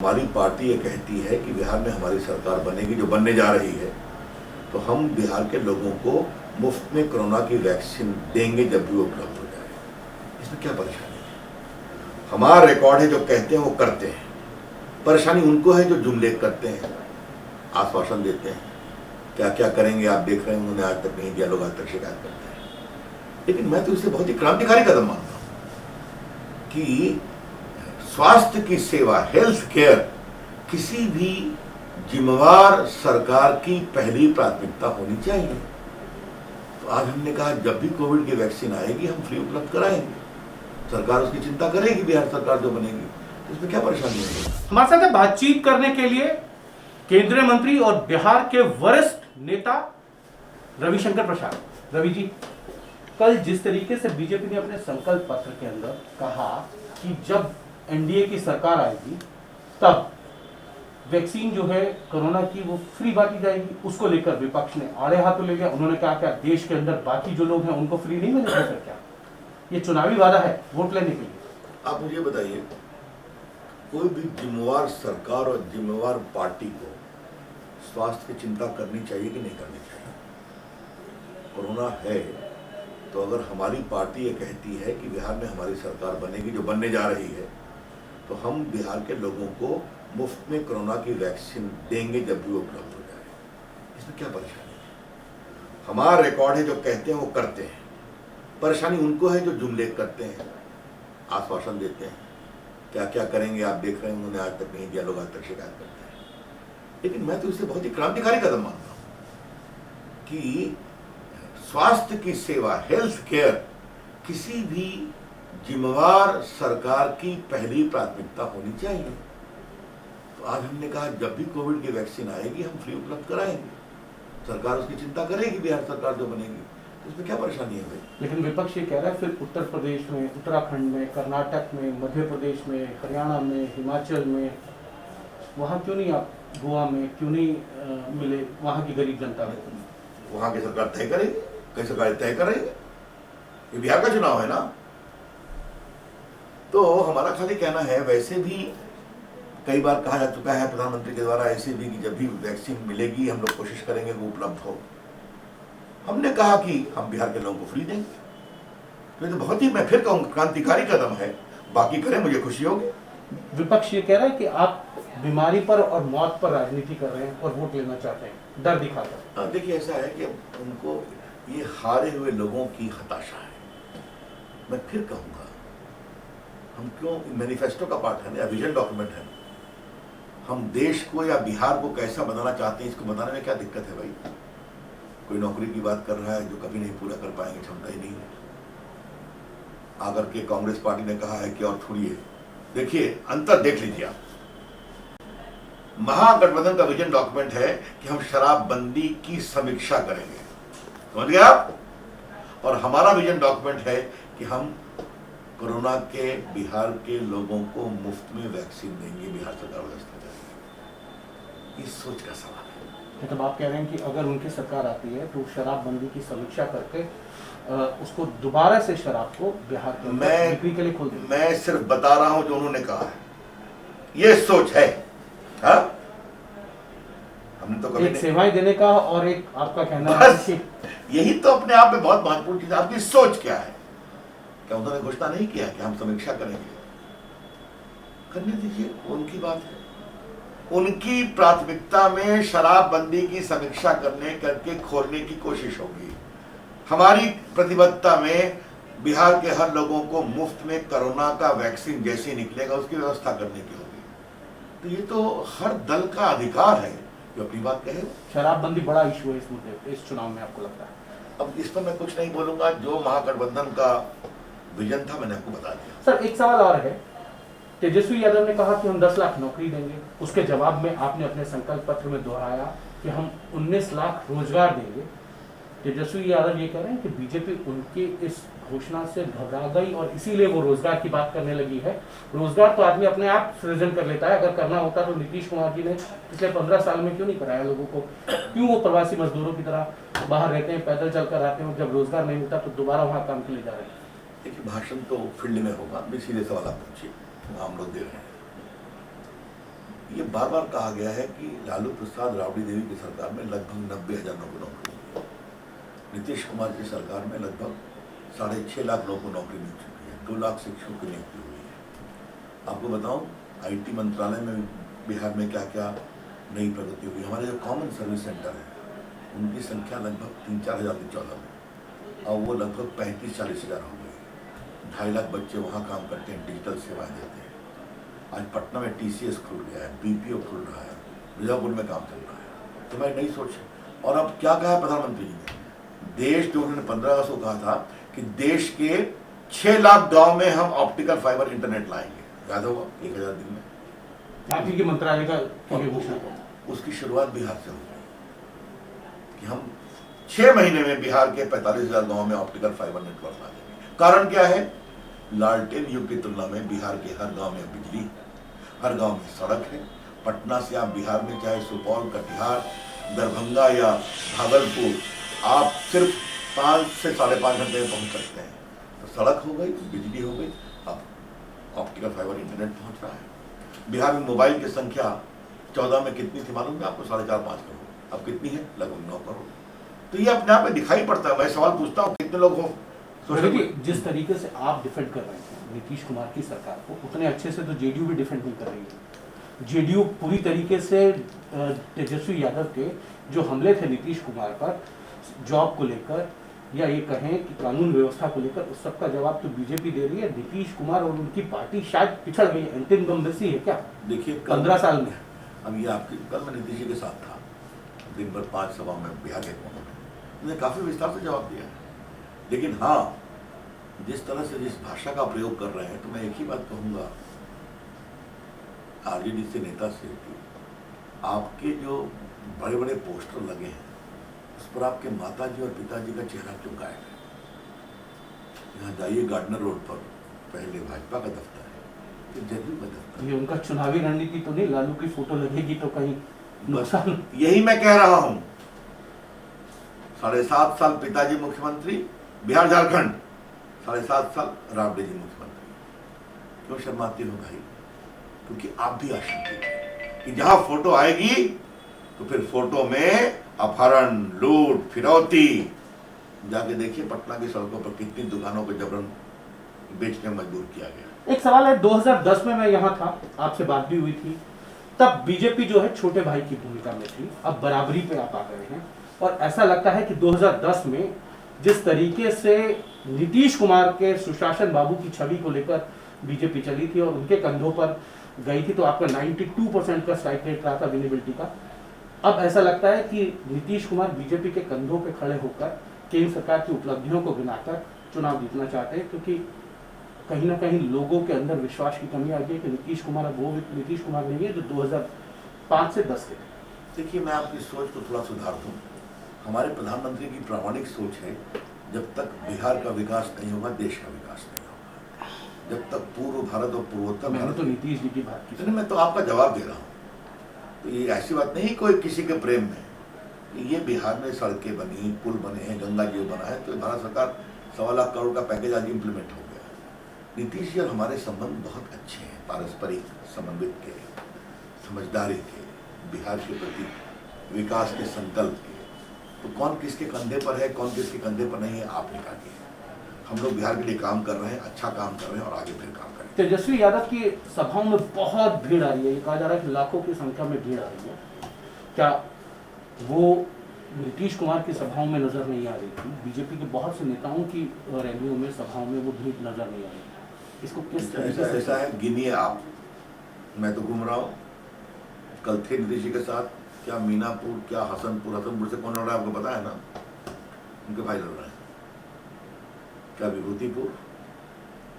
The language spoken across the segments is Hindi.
हमारी पार्टी ये कहती है कि बिहार में हमारी सरकार बनेगी, जो बनने जा रही है, तो हम बिहार के लोगों को मुफ्त में कोरोना की वैक्सीन देंगे जब भी वो उपलब्ध हो जाए। इसमें क्या परेशानी है? हमारा रिकॉर्ड है, जो कहते हैं वो करते हैं। परेशानी उनको है जो जुमले करते हैं, आश्वासन देते हैं, क्या क्या करेंगे आप देख रहे हैं, उन्होंने आज तक नहीं दिया, लोग आज तक शिकायत करते हैं। लेकिन मैं तो इसे बहुत ही क्रांतिकारी कदम मानता हूं कि स्वास्थ्य की सेवा, हेल्थ केयर किसी भी जिम्मेवार सरकार की पहली प्राथमिकता होनी चाहिए। तो आज हमने कहा जब भी कोविड की वैक्सीन आएगी हम फ्री उपलब्ध कराएंगे, सरकार उसकी चिंता करेगी, बिहार सरकार जो बनेगी, तो इसमें क्या परेशानी है? हमारे साथ बातचीत करने के लिए केंद्रीय मंत्री और बिहार के वरिष्ठ नेता रविशंकर प्रसाद। रवि जी, कल जिस तरीके से बीजेपी ने अपने संकल्प पत्र के अंदर कहा कि जब एनडीए की सरकार आएगी तब वैक्सीन जो है कोरोना की वो फ्री बांटी जाएगी, उसको लेकर विपक्ष ने आड़े हाथों ले लिया। उन्होंने कहा क्या देश के अंदर बाकी जो लोग हैं उनको फ्री नहीं मिलेगा? क्या ये चुनावी वादा है वोट लेने के लिए? आप मुझे बताइए, कोई भी जिम्मेवार सरकार और जिम्मेवार पार्टी को स्वास्थ्य की चिंता करनी चाहिए कि नहीं करनी चाहिए? कोरोना है तो अगर हमारी पार्टी ये कहती है कि बिहार में हमारी सरकार बनेगी, जो बनने जा रही है, तो हम बिहार के लोगों को मुफ्त में कोरोना की वैक्सीन देंगे जब भी वो उपलब्ध हो जाए। इसमें क्या परेशानी है? हमारा रिकॉर्ड है, जो कहते हैं वो करते हैं। परेशानी उनको है जो जुमले करते हैं, आश्वासन देते हैं, क्या क्या करेंगे आप देख रहे हैं, उन्होंने आज तक नहीं दिया, लोग आज तक शिकायत करते हैं। लेकिन मैं तो इसे बहुत ही क्रांतिकारी कदम मानता हूं कि स्वास्थ्य की सेवा, हेल्थ केयर किसी भी जिम्मेवार सरकार की पहली प्राथमिकता होनी चाहिए। तो आज हमने कहा जब भी कोविड की वैक्सीन आएगी हम फ्री उपलब्ध कराएंगे, सरकार उसकी चिंता करेगी, बिहार सरकार जो बनेगी, तो इसमें क्या परेशानी है भाई? लेकिन विपक्ष ये कह रहा है फिर उत्तर प्रदेश में, उत्तराखंड में, कर्नाटक में, मध्य प्रदेश में, हरियाणा में, हिमाचल में, वहाँ क्यों नहीं, आप गोवा में क्यों नहीं मिले वहाँ की गरीब जनता को? वहां की सरकार तय करेगी, कई सरकार तय करेगी, ये बिहार का चुनाव है ना। तो हमारा खाली कहना है, वैसे भी कई बार कहा जा चुका है प्रधानमंत्री के द्वारा ऐसे भी कि जब भी वैक्सीन मिलेगी हम लोग कोशिश करेंगे वो उपलब्ध हो। हमने कहा कि हम बिहार के लोगों को फ्री देंगे, तो ये तो बहुत ही, मैं फिर कहूँ, क्रांतिकारी कदम है। बाकी करें, मुझे खुशी होगी। विपक्ष ये कह रहा है कि आप बीमारी पर और मौत पर राजनीति कर रहे हैं और वोट लेना चाहते हैं, डर दिखाकर। देखिए, ऐसा है कि उनको ये हारे हुए लोगों की हताशा है। मैं फिर कहूँगा, हम क्यों, मैनिफेस्टो का पार्ट है ना, विजन डॉक्यूमेंट है, हम देश को या बिहार को कैसा बनाना चाहते हैं, इसको बनाने में क्या दिक्कत है भाई? कोई नौकरी की बात कर रहा है जो कभी नहीं पूरा कर पाएंगे, क्षमता ही नहीं है। आकर के कांग्रेस पार्टी ने कहा है कि और छोड़िए, देखिए अंतर देख लीजिए आप। महागठबंधन का विजन डॉक्यूमेंट है कि हम शराबबंदी की समीक्षा करेंगे, समझ गए आप? और हमारा विजन डॉक्यूमेंट है कि हम कोरोना के बिहार के लोगों को मुफ्त में वैक्सीन देंगे, बिहार सरकार व्यवस्था करेगी। इस सोच का सवाल है। मतलब आप कह रहे हैं कि अगर उनकी सरकार आती है तो शराबबंदी की समीक्षा करके उसको दोबारा से शराब को बिहार के अंदर बिक्री के लिए खोल देंगे। मैं सिर्फ बता रहा हूं जो उन्होंने कहा है, ये सोच है। हाँ, हमने तो कभी एक सेवाएं देने का और एक आपका कहना है, यही तो अपने आप में बहुत महत्वपूर्ण चीज। आपकी सोच क्या है? क्या उन्होंने घोषणा नहीं किया कि हम समीक्षा करेंगे? करने दीजिए, उनकी बात है। उनकी प्राथमिकता में शराबबंदी की समीक्षा करके खोलने की कोशिश होगी। हमारी प्रतिबद्धता में बिहार के हर लोगों को मुफ्त में कोरोना का वैक्सीन जैसे निकलेगा उसकी व्यवस्था करने की होगी। तो ये तो हर दल का अधिकार है जो अपनी बात कहे। शराबबंदी बड़ा इशू है इस मुद्दे, इस चुनाव में, आपको लगता है? अब इस पर मैं कुछ नहीं बोलूंगा, जो महागठबंधन का विजन था मैंने आपको बता दिया। सर, एक सवाल और है। तेजस्वी यादव ने कहा कि हम 10 लाख नौकरी देंगे, उसके जवाब में आपने अपने संकल्प पत्र में दोहराया कि हम 19 लाख रोजगार देंगे। तेजस्वी यादव ये कह रहे हैं कि बीजेपी उनकी इस घोषणा से घबरा गई और इसीलिए वो रोजगार की बात करने लगी है। रोजगार तो आदमी अपने आप सृजन कर लेता है, अगर करना होता तो नीतीश कुमार जी ने पिछले 15 साल में क्यों नहीं कराया लोगों को? क्यों वो प्रवासी मजदूरों की तरह बाहर रहते हैं, पैदल चलकर आते हैं, जब रोजगार नहीं मिलता तो दोबारा वहाँ काम के लिए जा रहे हैं? देखिए, भाषण तो फील्ड में होगा, भी सीधे सवाल आप पूछिए, हम लोग दे रहे हैं। ये बार बार कहा गया है कि लालू प्रसाद राबड़ी देवी की सरकार में लगभग 90,000 लोगों को नौकरी मिली। नीतीश कुमार की सरकार में लगभग 6.5 लाख लोगों को नौकरी मिल चुकी है, 2 लाख शिक्षकों की नियुक्ति हुई है। आपको बताऊं, IT मंत्रालय में बिहार में क्या क्या नई प्रगति हुई। हमारे जो कॉमन सर्विस सेंटर है उनकी संख्या लगभग 3-4 हज़ार थी 14 में, और वो लगभग 35-40 हज़ार हो गई। 2.5 लाख बच्चे वहाँ काम करते हैं, डिजिटल सेवाएं देते हैं। आज पटना में TCS खुल गया है, BPO खुल रहा है, मिर्जापुर में काम चल रहा है। तो मैं नहीं सोच, और अब क्या कहा है प्रधानमंत्री जी ने, देश जो उन्होंने 15 अगस्त को कहा था कि देश के 6 लाख गांव में हम ऑप्टिकल फाइबर इंटरनेट लाएंगे, याद होगा 1000 दिन में। आप ही के मंत्रालय का घोषणा, उसकी शुरुआत बिहार से होगी कि हम 6 महीने में बिहार के 45,000 गांव में ऑप्टिकल फाइबर नेटवर्क ला देंगे। कारण क्या है, लालटेन युग की तुलना में बिहार के हर गांव में बिजली, हर गांव में सड़क है। पटना से आप बिहार में चाहे सुपौल, कटिहार, दरभंगा या भागलपुर, आप सिर्फ 5 से 5.5 घंटे में पहुंच सकते हैं। तो सड़क हो गई, बिजली हो गई, अब ऑप्टिकल फाइबर इंटरनेट पहुंच रहा है। बिहार में मोबाइल की संख्या 14 में कितनी थी मालूम है आपको? 4.5-5 करोड़। अब कितनी है? लगभग 9 करोड़। तो ये अपने आप में दिखाई पड़ता है। मैं सवाल पूछता हूँ, कितने लोग हो? देखिए, जिस तरीके से आप डिफेंड कर रहे हैं नीतीश कुमार की सरकार को, उतने अच्छे से तो जेडीयू भी डिफेंड नहीं कर रही है। जेडीयू पूरी तरीके से तेजस्वी यादव के जो हमले थे नीतीश कुमार पर, जॉब को लेकर या ये कहें कि कानून व्यवस्था को लेकर, उस सब का जवाब तो बीजेपी दे रही है। नीतीश कुमार और उनकी पार्टी शायद पिछड़ गई, एंटी इनकम्बेंसी है क्या? देखिए 15 साल में। अब ये आपकी, कल मैं नीतीश जी के साथ था, दिन भर 5 सभा में बिहार के कोनों में, उन्होंने काफी विस्तार से जवाब दिया है। लेकिन हाँ, जिस तरह से जिस भाषा का प्रयोग कर रहे हैं, तो मैं एक ही बात कहूंगा आरजेडी से नेता से कि आपके जो बड़े बड़े पोस्टर लगे हैं उस पर आपके माताजी और पिताजी का चेहरा क्यों गायब है? यहाँ जाइए गार्डनर रोड पर, पहले भाजपा का दफ्तर है, फिर जदयू का दफ्तर है। ये उनका चुनावी रणनीति तो नहीं? लालू की फोटो लगेगी तो कहीं नुकसान। यही मैं कह रहा हूं, 7.5 साल पिताजी मुख्यमंत्री बिहार झारखंड, 7.5 साल राबड़ी जी मुख्यमंत्री। क्यों शर्माते हो भाई? क्योंकि आप भी आशंकित हैं कि जहां फोटो आएगी तो फिर फोटो में अपहरण, लूट, फिरौती। जाके देखिए पटना की सड़कों पर कितनी दुकानों को जबरन बेचने मजबूर किया गया। एक सवाल है, 2010 में मैं यहाँ था, आपसे बात भी हुई थी, तब बीजेपी जो है छोटे भाई की भूमिका में थी, अब बराबरी पे आप आ गए हैं। और ऐसा लगता है कि 2010 में जिस तरीके से नीतीश कुमार के सुशासन बाबू की छवि को लेकर बीजेपी चली थी और उनके कंधों पर गई थी, तो आपका 92% का स्ट्राइक रेट रहा था विनेबिलिटी का। अब ऐसा लगता है कि नीतीश कुमार बीजेपी के कंधों पर खड़े होकर केंद्र सरकार की उपलब्धियों को गिनाकर चुनाव जीतना चाहते हैं, क्योंकि कहीं ना कहीं लोगों के अंदर विश्वास की कमी आ गई है कि नीतीश कुमार अब वो नीतीश कुमार नहीं है जो 2005 से 10 के थे। देखिए, मैं आपकी सोच को थोड़ा सुधार दूं। हमारे प्रधानमंत्री की प्रामाणिक सोच है, जब तक बिहार का विकास नहीं होगा देश का विकास नहीं होगा। जब तक पूर्व भारत और पूर्वोत्तर मैंने भारत, तो नीतीश जी की बात की। नहीं, मैं तो आपका जवाब दे रहा हूँ। तो ये ऐसी बात नहीं कोई किसी के प्रेम में, ये बिहार में सड़कें बनी, पुल बने हैं, गंगा जी बना है, तो भारत सरकार 1.25 लाख करोड़ का पैकेज आज इम्प्लीमेंट हो गया। नीतीश जी और हमारे संबंध बहुत अच्छे हैं, पारस्परिक समन्वित के, समझदारी के, बिहार के प्रति विकास के संकल्प के। तो कौन किसके कंधे पर है, कौन किसके कंधे पर नहीं है, आप निकालिए। हम लोग बिहार के लिए काम कर रहे हैं, अच्छा काम कर रहे हैं और आगे फिर काम करेंगे। तेजस्वी यादव की सभाओं में बहुत भीड़ आ रही है, ये कहा जा रहा है कि लाखों की संख्या में भीड़ आ रही है। क्या वो नीतीश कुमार की सभाओं में नजर नहीं आ रही थी? बीजेपी के बहुत से नेताओं की रैलियों में, सभाओं में वो भीड़ नजर नहीं आ रही थी। इसको किस तरीके से? ऐसा है, गिनिए आप। मैं तो घूम रहा हूँ, कल थे नीतीश जी के साथ, क्या मीनापुर, क्या हसनपुर से कौन लड़ रहा है आपको पता है ना? उनके भाई लड़ रहे हैं। क्या विभूतिपुर,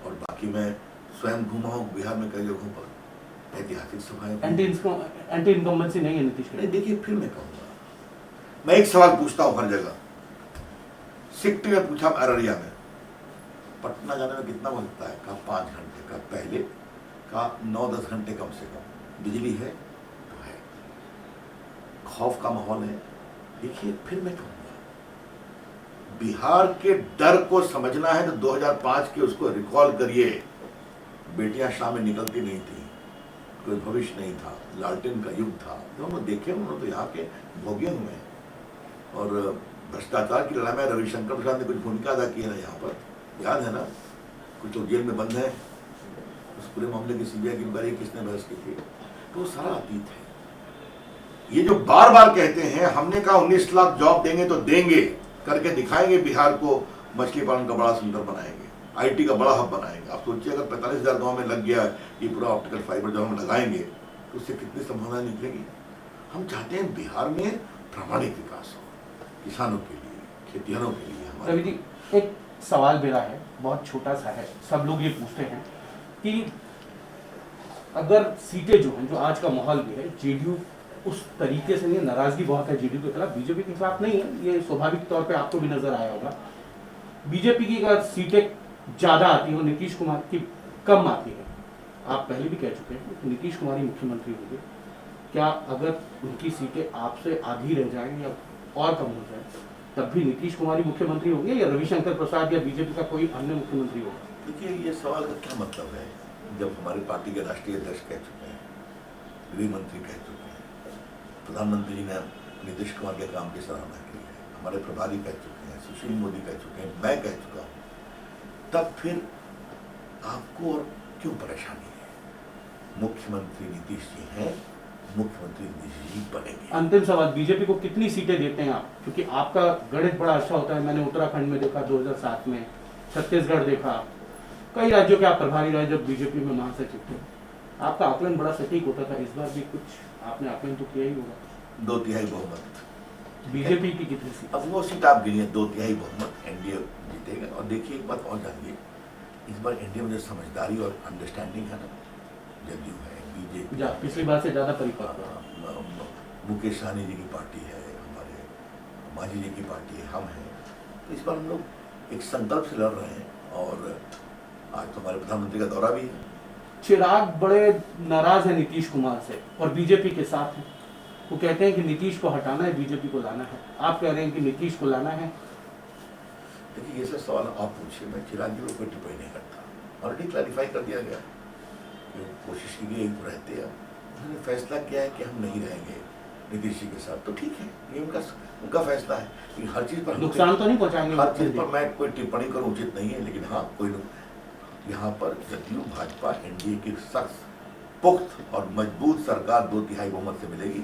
और बाकी मैं स्वयं घूमा हूँ बिहार में कई जगहों पर, ऐतिहासिक सभाएं। एंटी इनकम्बेंसी नहीं है नीतीश के? नहीं, देखिए फिर मैं कहूँगा, मैं एक सवाल पूछता हूँ हर जगह। सिक्टी में पूछा, अररिया में, पटना जाने में कितना वक्त लगता है? कहा 5 घंटे का, पहले कहा 9-10 घंटे कम से कम। बिजली है तो है, खौफ का माहौल है। देखिए फिर मैं कहूँगा, बिहार के डर को समझना है तो 2005 के उसको रिकॉल करिए। बेटियां शाम में निकलती नहीं थी, कोई भविष्य नहीं था, लालटेन का युग था। तो हम देखे, उन्होंने तो यहाँ के भोगे हुए हैं। और भ्रष्टाचार की लड़ाई में रविशंकर प्रसाद ने कुछ भूमिका अदा की है ना यहाँ पर, याद है ना? कुछ लोग जेल में बंद हैं, उस पूरे मामले की सीबीआई की इंक्वायरी किसने बहस की थी। तो सारा अतीत है। ये जो बार बार कहते हैं हमने कहा 19 लाख जॉब देंगे तो देंगे, करके दिखाएंगे, बिहार को मछली पालन का बड़ा सेंटर बनाएंगे, आईटी का बड़ा हब बनाएंगे। आप सोचिए अगर 45,000 गाँव में लग गया ये पूरा ऑप्टिकल फाइबर जब हम लगाएंगे तो उससे कितनी संभावना निकलेगी। हम चाहते हैं बिहार में प्रामाणिक विकास हो, किसानों के लिए, खेतिहरों के लिए। रवि जी, एक सवाल मेरा है, बहुत छोटा सा है। सब लोग ये पूछते हैं कि अगर सीटें जो हैं, जो आज का माहौल भी है, जेडीयू उस तरीके से नहीं, नाराजगी बहुत है जेडीयू के खिलाफ, बीजेपी के खिलाफ नहीं है, ये स्वाभाविक तौर पे आपको भी नजर आया होगा। बीजेपी की अगर सीटें ज्यादा आती हैं, नीतीश कुमार की कम आती है, आप पहले भी कह चुके हैं कि नीतीश कुमार ही मुख्यमंत्री होंगे, क्या अगर उनकी सीटें आपसे आधी रह जाएंगी या और कम हो जाए तब भी नीतीश कुमार ही मुख्यमंत्री होंगे या रविशंकर प्रसाद या बीजेपी का कोई अन्य मुख्यमंत्री होगा? देखिए, ये सवाल का क्या मतलब है जब हमारे पार्टी के राष्ट्रीय अध्यक्ष कह चुके हैं, गृह मंत्री कह चुके हैं, प्रधानमंत्री जी ने नीतीश कुमार के काम की सराहना की है, हमारे प्रभारी कह चुके हैं, सुशील मोदी कह चुके हैं, मैं कह चुका हूँ, तब फिर आपको और क्यों परेशानी है? मुख्यमंत्री नीतीश जी हैं, मुख्यमंत्री नीतीश जी बनेंगे। अंतिम सवाल, बीजेपी को कितनी सीटें देते हैं आप? क्योंकि आपका गणित बड़ा अच्छा होता है, मैंने उत्तराखंड में देखा 2007 में, छत्तीसगढ़ देखा, कई राज्यों के आप प्रभारी रहे जब बीजेपी में महासचिव थे, आपका आकलन बड़ा सटीक होता था। इस बार भी कुछ आपने आकलन तो किया ही होगा। 2/3 बहुमत बीजेपी की कितनी सीट? अब वो सीट आप गिनिए, 2/3 बहुमत एनडीए जीतेगा। और देखिए एक बात और जानिए, इस बार एनडीए में जो समझदारी और अंडरस्टैंडिंग है ना, जदयू है, बीजेपी, पिछली बार से ज्यादा परिपक्व, मुकेश सहनी जी की पार्टी है, हमारे मांझी जी की पार्टी है, हम हैं। तो इस बार हम लोग एक संकल्प से लड़ रहे हैं। और आज तो हमारे प्रधानमंत्री का दौरा भी है। चिराग बड़े नाराज है नीतीश कुमार से और बीजेपी के साथ है। वो कहते हैं कि नीतीश को हटाना है, बीजेपी को लाना है। आप कह रहे हैं कि नीतीश को लाना है। देखिए, ये सब सवाल आप पूछिए, मैं चिराग जी को कोई टिप्पणी नहीं करता। ऑलरेडी क्लैरिफाई कर दिया गया कि कोशिश की गई वो रहते हैं। उन्होंने फैसला किया है कि हम नहीं रहेंगे नीतीश जी के साथ, तो ठीक है, ये उनका फैसला है। लेकिन हर चीज़ पर नुकसान तो नहीं पहुंचाएंगे, हर चीज़ पर मैं कोई टिप्पणी करूँ उचित नहीं है। लेकिन हाँ, कोई यहाँ पर जदयू भाजपा एनडीए की सख्त, पुख्त और मजबूत सरकार 2/3 बहुमत से मिलेगी।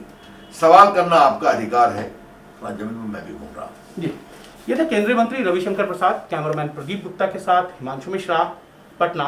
सवाल करना आपका अधिकार है, जमीन में मैं भी घूम रहा हूँ। जी, ये थे केंद्रीय मंत्री रविशंकर प्रसाद। कैमरामैन प्रदीप गुप्ता के साथ हिमांशु मिश्रा, पटना।